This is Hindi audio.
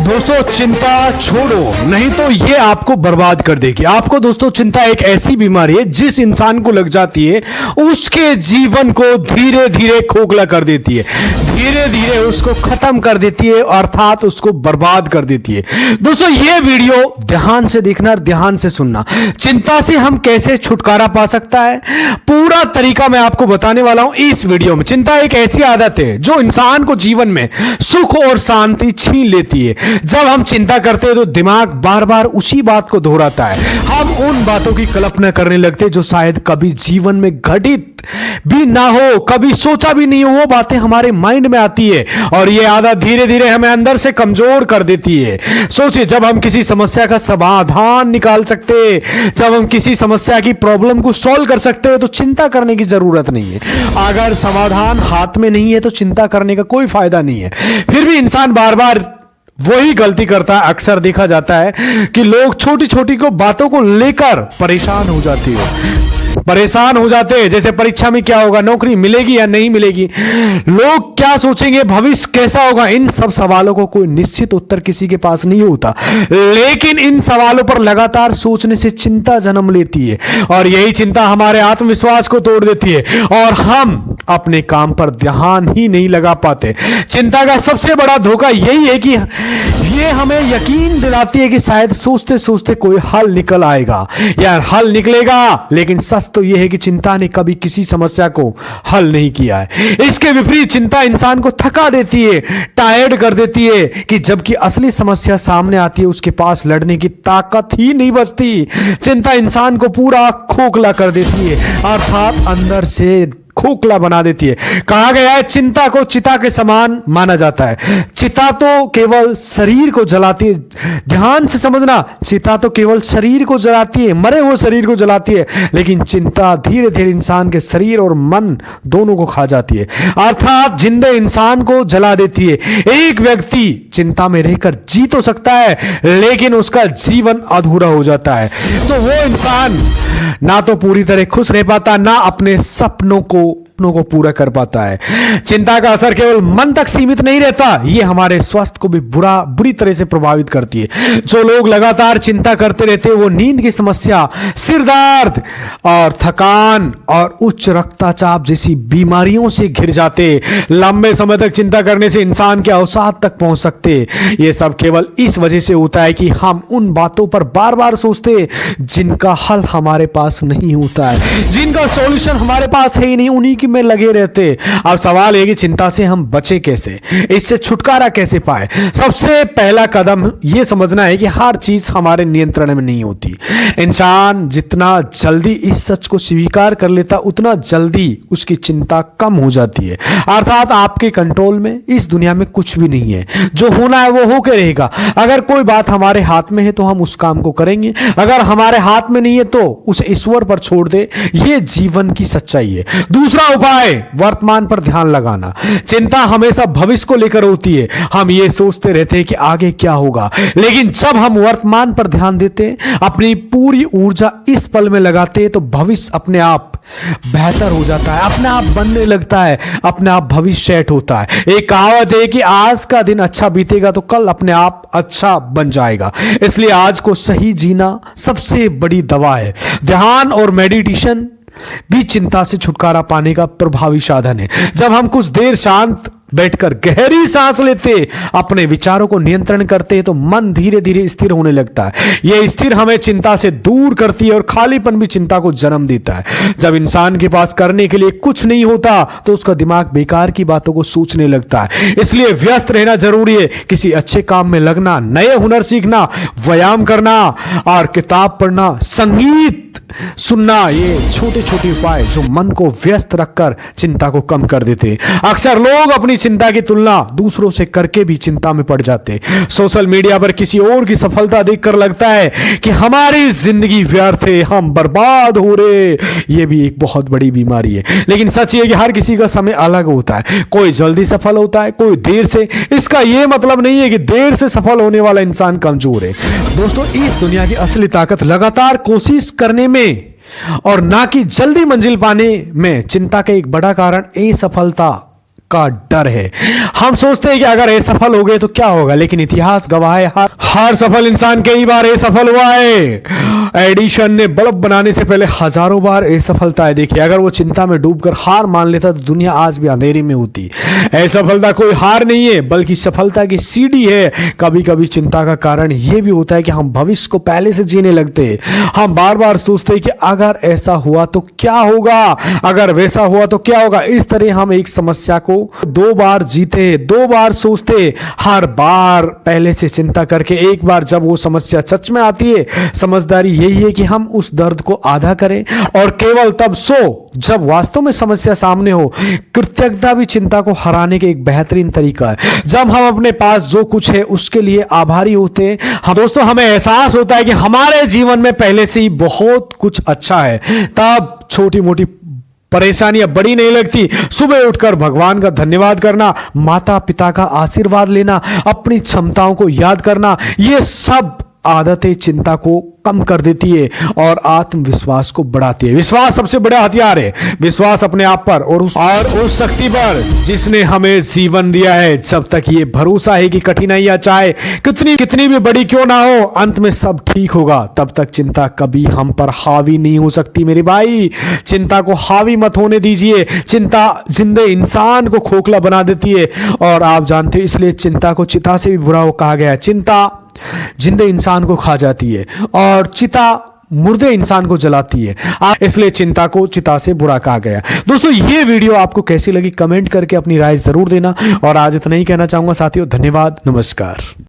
दोस्तों चिंता छोड़ो, नहीं तो ये आपको बर्बाद कर देगी। आपको दोस्तों चिंता एक ऐसी बीमारी है जिस इंसान को लग जाती है उसके जीवन को धीरे धीरे खोखला कर देती है, धीरे धीरे उसको खत्म कर देती है, अर्थात उसको बर्बाद कर देती है। दोस्तों ये वीडियो ध्यान से देखना, ध्यान से सुनना। चिंता से हम कैसे छुटकारा पा सकता है, पूरा तरीका मैं आपको बताने वाला हूं इस वीडियो में। चिंता एक ऐसी आदत है जो इंसान को जीवन में सुख और शांति छीन लेती है। जब हम चिंता करते हैं तो दिमाग बार बार उसी बात को दोहराता है। हम उन बातों की कल्पना करने लगते हैं जो शायद कभी जीवन में घटित भी ना हो, कभी सोचा भी नहीं हो। वो बातें हमारे माइंड में आती है और ये आदत धीरे धीरे हमें अंदर से कमजोर कर देती है। सोचिए, जब हम किसी समस्या का समाधान निकाल सकते हैं, जब हम किसी समस्या की प्रॉब्लम को सॉल्व कर सकते हैं, तो चिंता करने की जरूरत नहीं है। अगर समाधान हाथ में नहीं है तो चिंता करने का कोई फायदा नहीं है। फिर भी इंसान बार बार वही गलती करता है। अक्सर देखा जाता है कि लोग छोटी छोटी बातों को लेकर परेशान हो जाते हैं। जैसे परीक्षा में क्या होगा, नौकरी मिलेगी या नहीं मिलेगी, लोग क्या सोचेंगे, भविष्य कैसा होगा। इन सब सवालों को कोई निश्चित उत्तर किसी के पास नहीं होता, लेकिन इन सवालों पर लगातार सोचने से चिंता जन्म लेती है और यही चिंता हमारे आत्मविश्वास को तोड़ देती है और हम अपने काम पर ध्यान ही नहीं लगा पाते। चिंता का सबसे बड़ा धोखा यही है कि ये हमें यकीन दिलाती है कि शायद सोचते सोचते कोई हल निकल आएगा या हल निकलेगा, लेकिन सच तो यह है कि चिंता ने कभी किसी समस्या को हल नहीं किया है। इसके विपरीत चिंता इंसान को थका देती है, टायर्ड कर देती है, कि जबकि असली समस्या सामने आती है उसके पास लड़ने की ताकत ही नहीं बचती। चिंता इंसान को पूरा खोखला कर देती है, अर्थात अंदर से खोखला बना देती है। कहा गया है चिंता को चिता के समान माना जाता है। चिता तो केवल शरीर को जलाती है, ध्यान से समझना, चिता तो केवल शरीर को जलाती है, मरे हुए शरीर को जलाती है, लेकिन चिंता धीरे धीरे इंसान के शरीर और मन दोनों को खा जाती है, अर्थात जिंदे इंसान को जला देती है। एक व्यक्ति चिंता में रहकर जी तो सकता है, लेकिन उसका जीवन अधूरा हो जाता है। तो वो इंसान ना तो पूरी तरह खुश रह पाता, ना अपने सपनों को पूरा कर पाता है। चिंता का असर केवल मन तक सीमित नहीं रहता, यह हमारे स्वास्थ्य को भी बुरी तरह से प्रभावित करती है। जो लोग लगातार चिंता करते रहते हैं वो नींद की समस्या, सिर दर्द और थकान और उच्च रक्तचाप जैसी बीमारियों से घिर जाते। लंबे समय तक चिंता करने से इंसान के अवसाद तक पहुंच सकते। यह सब केवल इस वजह से होता है कि हम उन बातों पर बार बार सोचते जिनका हल हमारे पास नहीं होता है, जिनका सॉल्यूशन हमारे पास है ही नहीं, उन्हीं की में लगे रहते। अब सवाल है कि चिंता से हम बचे कैसे, इससे छुटकारा कैसे पाए। सबसे पहला कदम यह समझना है कि हर चीज हमारे नियंत्रण में नहीं होती। इंसान जितना जल्दी इस सच को स्वीकार कर लेता उतना जल्दी उसकी चिंता कम हो जाती है। अर्थात आपके कंट्रोल में इस दुनिया में कुछ भी नहीं है, जो होना है वो होके रहेगा। अगर कोई बात हमारे हाथ में है तो हम उस काम को करेंगे, अगर हमारे हाथ में नहीं है तो उसे ईश्वर पर छोड़ दे। यह जीवन की सच्चाई है। दूसरा उपाय वर्तमान पर ध्यान लगाना। चिंता हमेशा भविष्य को लेकर होती है। हम ये सोचते रहते हैं कि आगे क्या होगा, लेकिन जब हम वर्तमान पर ध्यान देते हैं, अपनी पूरी ऊर्जा इस पल में लगाते हैं, तो भविष्य अपने आप बेहतर हो जाता है, अपने आप बनने लगता है, अपने आप भविष्य सेट होता है। एक कहावत है कि आज का दिन अच्छा बीतेगा तो कल अपने आप अच्छा बन जाएगा। इसलिए आज को सही जीना सबसे बड़ी दवा है। ध्यान और मेडिटेशन भी चिंता से छुटकारा पाने का प्रभावी साधन है। जब हम कुछ देर शांत बैठकर गहरी सांस लेते, अपने विचारों को नियंत्रण करते हैं, तो मन धीरे धीरे स्थिर होने लगता है। यह स्थिर हमें चिंता से दूर करती है और खालीपन भी चिंता को जन्म देता है। जब इंसान के पास करने के लिए कुछ नहीं होता तो उसका दिमाग बेकार की बातों को सोचने लगता है। इसलिए व्यस्त रहना जरूरी है। किसी अच्छे काम में लगना, नए हुनर सीखना, व्यायाम करना और किताब पढ़ना, संगीत सुनना, ये छोटे छोटे उपाय जो मन को व्यस्त रखकर चिंता को कम कर देते हैं। अक्सर लोग अपनी चिंता की तुलना दूसरों से करके भी चिंता में पड़ जाते हैं। सोशल मीडिया पर किसी और की सफलता देखकर लगता है कि हमारी जिंदगी व्यर्थ है, हम बर्बाद हो रहे। यह भी एक बहुत बड़ी बीमारी है। लेकिन सच ये कि हर किसी का समय अलग होता है। कोई जल्दी सफल होता है, कोई देर से। इसका यह मतलब नहीं है कि देर से सफल होने वाला इंसान कमजोर है। दोस्तों, इस दुनिया की असली ताकत लगातार कोशिश करने में और ना कि जल्दी मंजिल पाने में। चिंता का एक बड़ा कारण असफलता का डर है। हम सोचते हैं कि अगर असफल हो गए तो क्या होगा, लेकिन इतिहास गवाह है हर सफल इंसान कई बार असफल हुआ है। एडिशन ने बल्ब बनाने से पहले हजारों बार असफलताएं देखी। अगर वो चिंता में डूबकर हार मान लेता तो दुनिया आज भी अंधेरे में होती। असफलता कोई हार नहीं है बल्कि सफलता की सीढ़ी है। कभी कभी चिंता का कारण यह भी होता है कि हम भविष्य को पहले से जीने लगते हैं। हम बार बार सोचते हैं कि अगर ऐसा हुआ तो क्या होगा, अगर वैसा हुआ तो क्या होगा। इस तरह हम एक समस्या को दो बार जीते, दो बार सोचते, हर बार पहले से चिंता करके। एक बार जब वो समस्या सच में आती है, समझदारी यही है कि हम उस दर्द को आधा करें और केवल तब जब वास्तव में समस्या सामने हो। कृतज्ञता भी चिंता को हराने के एक बेहतरीन तरीका है। जब हम अपने पास जो कुछ है उसके लिए आभारी होते हैं, दोस्तों हमें एहसास होता है कि हमारे जीवन में पहले से ही बहुत कुछ अच्छा है, तब छोटी मोटी परेशानियां बड़ी नहीं लगती। सुबह उठकर भगवान का धन्यवाद करना, माता पिता का आशीर्वाद लेना, अपनी क्षमताओं को याद करना, ये सब आदतें चिंता को कम कर देती है और आत्मविश्वास को बढ़ाती है। विश्वास सबसे बड़ा हथियार है। विश्वास अपने आप पर और उस शक्ति पर जिसने हमें जीवन दिया है। जब तक ये भरोसा है कि कठिनाइयां चाहे कितनी भी बड़ी क्यों ना हो, अंत में सब ठीक होगा, तब तक चिंता कभी हम पर हावी नहीं हो सकती। मेरे भाई, चिंता को हावी मत होने दीजिए। चिंता जिंदे इंसान को खोखला बना देती है और आप जानते हो इसलिए चिंता को चिता से भी बुरा कहा गया है। चिंता जिंदे इंसान को खा जाती है और चिता मुर्दे इंसान को जलाती है, इसलिए चिंता को चिता से बुरा कहा गया। दोस्तों ये वीडियो आपको कैसी लगी कमेंट करके अपनी राय जरूर देना और आज इतना ही कहना चाहूंगा साथियों। धन्यवाद, नमस्कार।